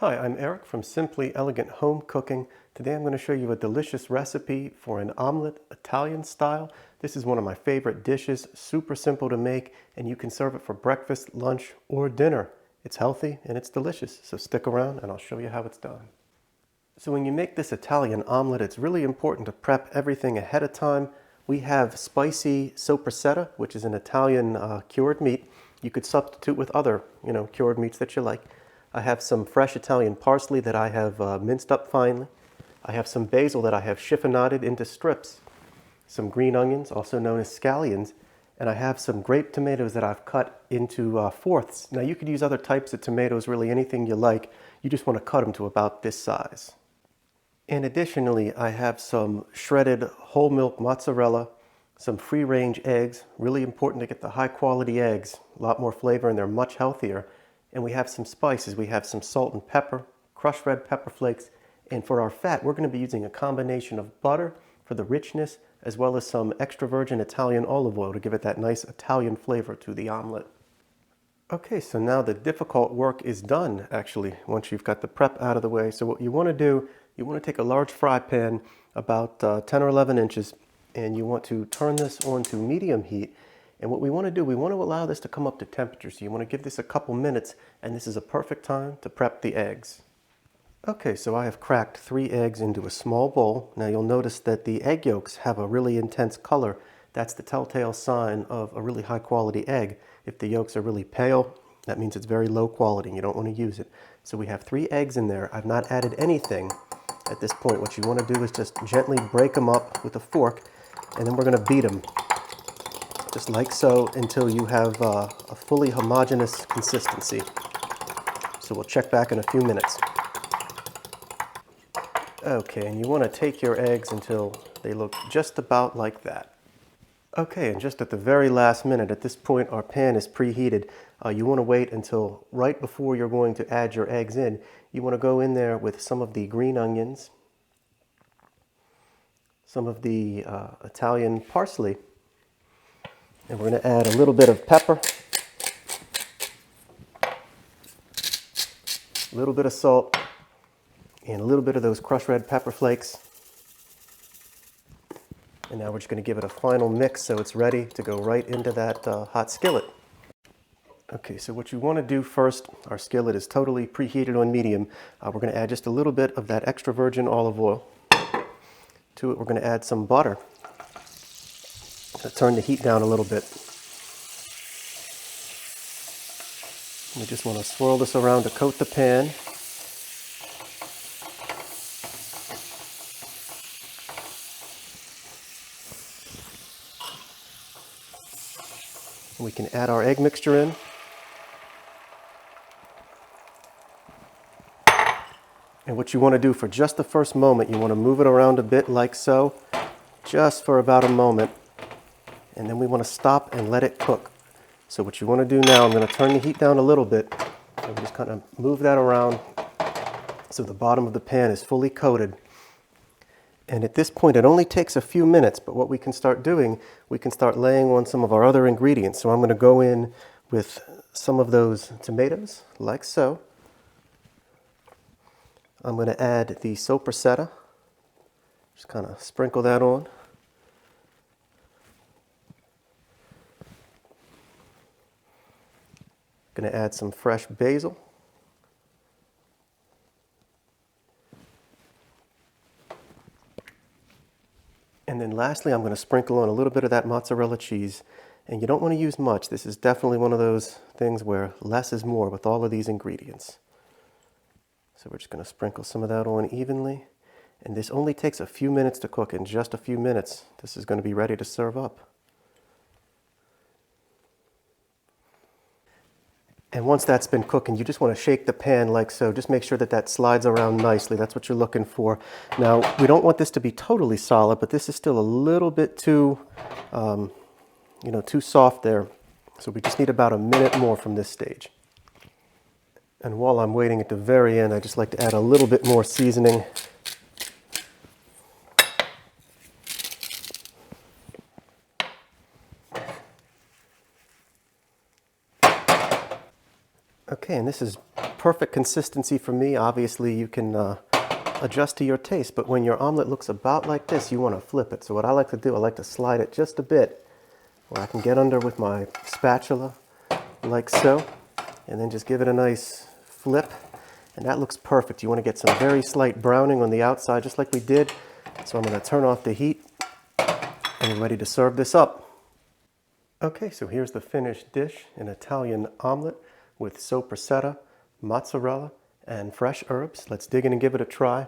Hi, I'm Eric from Simply Elegant Home Cooking. Today I'm going to show you a delicious recipe for an omelet Italian style. This is one of my favorite dishes, super simple to make, and you can serve it for breakfast, lunch, or dinner. It's healthy and it's delicious, so stick around and I'll show you how it's done. So when you make this Italian omelet, it's really important to prep everything ahead of time. We have spicy Sopressata, which is an Italian cured meat. You could substitute with other, cured meats that you like. I have some fresh Italian parsley that I have minced up finely. I have some basil that I have chiffonaded into strips. Some green onions, also known as scallions. And I have some grape tomatoes that I've cut into fourths. Now you could use other types of tomatoes, really anything you like. You just want to cut them to about this size. And additionally, I have some shredded whole milk mozzarella, some free-range eggs, really important to get the high quality eggs, a lot more flavor and they're much healthier. And we have some spices. We have some salt and pepper, crushed red pepper flakes, and for our fat, we're going to be using a combination of butter for the richness, as well as some extra virgin Italian olive oil to give it that nice Italian flavor to the omelet. Okay, so now the difficult work is done, actually, once you've got the prep out of the way. So what you want to do, you want to take a large fry pan, about 10 or 11 inches, and you want to turn this on to medium heat. And what we want to do, we want to allow this to come up to temperature. So you want to give this a couple minutes, and this is a perfect time to prep the eggs. Okay, so I have cracked 3 eggs into a small bowl. Now you'll notice that the egg yolks have a really intense color. That's the telltale sign of a really high quality egg. If the yolks are really pale, that means it's very low quality and you don't want to use it. So we have 3 eggs in there. I've not added anything at this point. What you want to do is just gently break them up with a fork, and then we're going to beat them. Just like so, until you have a fully homogeneous consistency. So we'll check back in a few minutes. Okay, and you want to take your eggs until they look just about like that. Okay, and just at the very last minute, at this point our pan is preheated. You want to wait until right before you're going to add your eggs in. You want to go in there with some of the green onions, some of the Italian parsley, and we're going to add a little bit of pepper, a little bit of salt, and a little bit of those crushed red pepper flakes. And now we're just going to give it a final mix so it's ready to go right into that hot skillet. Okay, so what you want to do first, our skillet is totally preheated on medium. We're going to add just a little bit of that extra virgin olive oil. To it, we're going to add some butter. Turn the heat down a little bit. We just want to swirl this around to coat the pan. We can add our egg mixture in. And what you want to do for just the first moment, you want to move it around a bit like so, just for about a moment. And then we want to stop and let it cook. So what you want to do now, I'm going to turn the heat down a little bit. And just kind of move that around so the bottom of the pan is fully coated. And at this point, it only takes a few minutes, but what we can start doing, we can start laying on some of our other ingredients. So I'm going to go in with some of those tomatoes, like so. I'm going to add the Sopressata. Just kind of sprinkle that on. Going to add some fresh basil. And then lastly, I'm going to sprinkle on a little bit of that mozzarella cheese. And you don't want to use much. This is definitely one of those things where less is more with all of these ingredients. So we're just going to sprinkle some of that on evenly. And this only takes a few minutes to cook. In just a few minutes, this is going to be ready to serve up. And once that's been cooking, you just want to shake the pan like so. Just make sure that that slides around nicely. That's what you're looking for. Now, we don't want this to be totally solid, but this is still a little bit too, too soft there. So we just need about a minute more from this stage. And while I'm waiting at the very end, I just like to add a little bit more seasoning. Okay, and this is perfect consistency for me. Obviously, you can adjust to your taste, but when your omelet looks about like this, you want to flip it. So what I like to do, I like to slide it just a bit where I can get under with my spatula, like so, and then just give it a nice flip, and that looks perfect. You want to get some very slight browning on the outside, just like we did. So I'm going to turn off the heat, and we're ready to serve this up. Okay, so here's the finished dish, an Italian omelet with sopressata, mozzarella, and fresh herbs. Let's dig in and give it a try.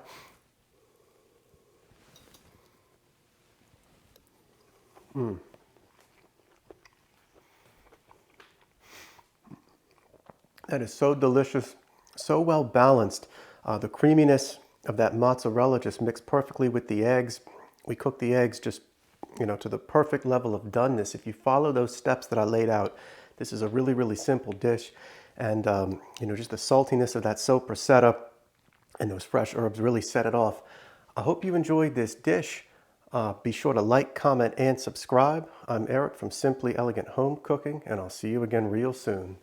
That is so delicious, so well balanced. The creaminess of that mozzarella just mixed perfectly with the eggs. We cooked the eggs just, to the perfect level of doneness. If you follow those steps that I laid out, this is a really, really simple dish. And, just the saltiness of that sopressata and those fresh herbs really set it off. I hope you enjoyed this dish. Be sure to like, comment, and subscribe. I'm Eric from Simply Elegant Home Cooking, and I'll see you again real soon.